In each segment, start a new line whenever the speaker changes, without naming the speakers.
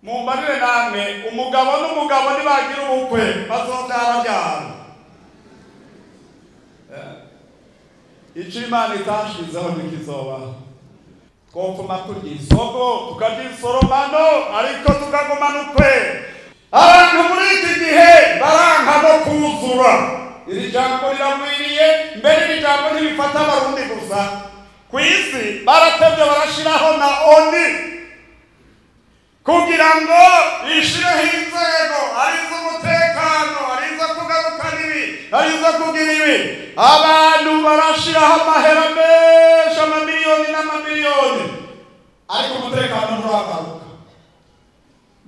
mumbarire namwe umugabo n'umugabo nibagira ubukwe bazobyara byara ico Imana itashizeho ntikizobaho. Twopfuma turya isoko tukarya isoromano ariko tukagumana ukwe. Abantu muri iki gihe baranka no kuzura. Iri jambo riramwiriye mbere iri jambo ntibifata abarundi gusa ku isi baratevye barashiraho na ONU kugira ngo ishireho inzego arizo umutekano arizo kugarukana ibi arizo kugira ibi. Abantu barashiraho amahera menshi amamiliyoni n'amamiliyoni ariko umutekano nturagaruka.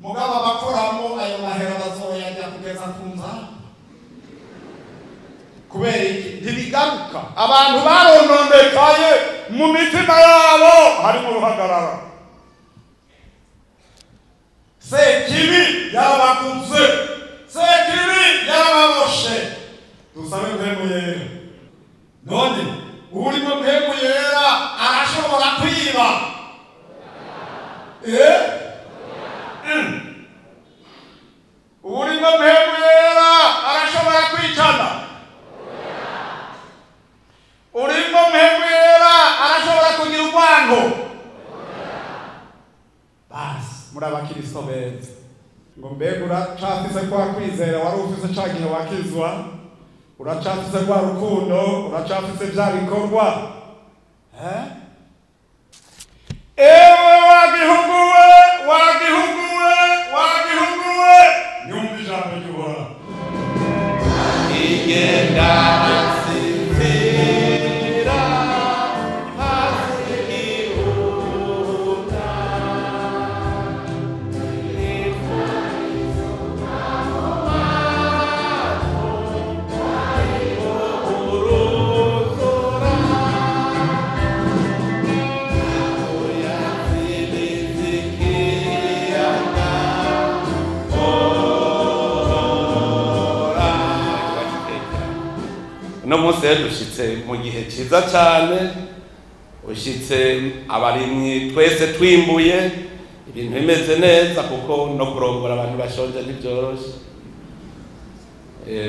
Mugabo abakoramo ayo mahera bazoyajya kugeza ku nzara kubera iki ntibigaruka. Abantu baronondekaye mu mitima yabo harimo uruhagarara. Sekibi yarabakunze, sekibi yarababoshe. Dusabe mpemu yera. None urimo mpemu yera arashobora kwiba? Urimo mpemu yera arashobora kwicana? Urimo mpemu yera arashobora kugira urwango? Basi muri abakristo beza ngo mbega uracafise kwa kwizera wari ufise ca gihe wakizwa? Uracafise kwa rukundo? Uracafise vya bikorwa? Ewe wagihuguwe, wagihuguwe, wagihuguwe, nyumva ijambo ry'Uhoraho. Igenda no munsi dushitse mu gihe ciza cyane, ushitse abarimyi twese twimbuye ibintu bimeze neza kuko no kurongora abantu bashonje ntibyoroshe.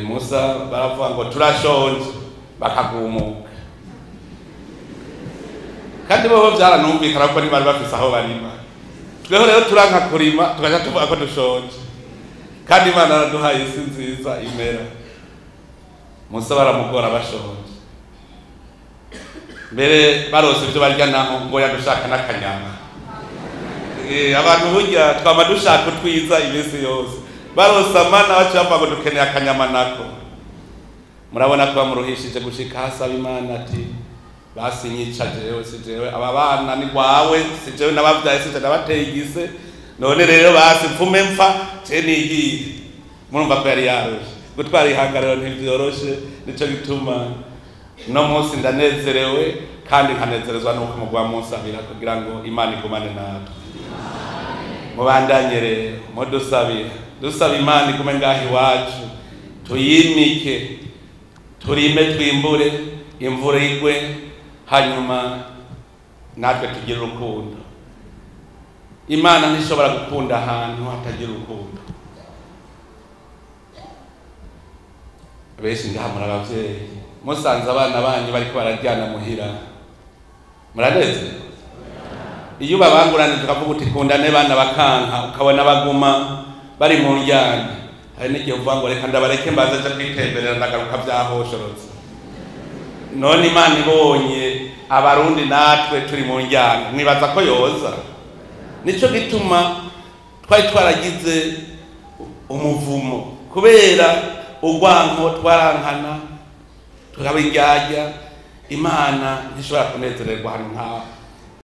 Musa baravuga ngo turashonje bakagumuka kandi bo byaranumvikana ko ntibari bafise aho barima. Tweho rero turanka kurima tukaja tuvuga ko dushonje kandi Imana araduhaye isi nziza imera. Musa baramugora bashonje mbere barose ibyo barya naho ngo yadushaka n'akanyama. Abantu burya twama dushaka twiza ibisi yose barose amana bacamba ngo dukeneye akanyama nako. Murabona ko bamuruhishije gushika hasaba Imana ati basi nyica jewe si jewe aba bana ni kwawe si jewe nabavyaye si jewe nabateye igise none rero basi mfume mpfa je nigiye. Murumva ko yari yaroshe gutwara ihagararo ntivyoroshe. Nico gituma no munsi ndanezerewe kandi nkanezerezwa nuko mugwa munsabira kugira ngo Imana igumane natwe. Mubandanye rero mudusabira dusaba Imana igume ngaho iwacu tuyimike turime twimbure imvura igwe hanyuma natwe tugire urukundo. Imana ntishobora gukunda ahantu hatagira urukundo. Benshi ngaha muri abavyeyi musanze abana banyu bariko bararyana muhira muraneze? Iyo babangurana tukavuga uti kundane bana bakanka ukabona baguma bari mu njyana, hari n'igihe uvuga ngo reka ndabareke mbaze aje kwitemberera ndagaruka vyahoshorotse. None Imana ibonye abarundi natwe turi mu njyana mwibaza ko yoza? Nico gituma twari twaragize umuvumo kubera urwanko twarankana tukabinjyajya. Imana ntishobora kunezererwa ahantu nk'aho.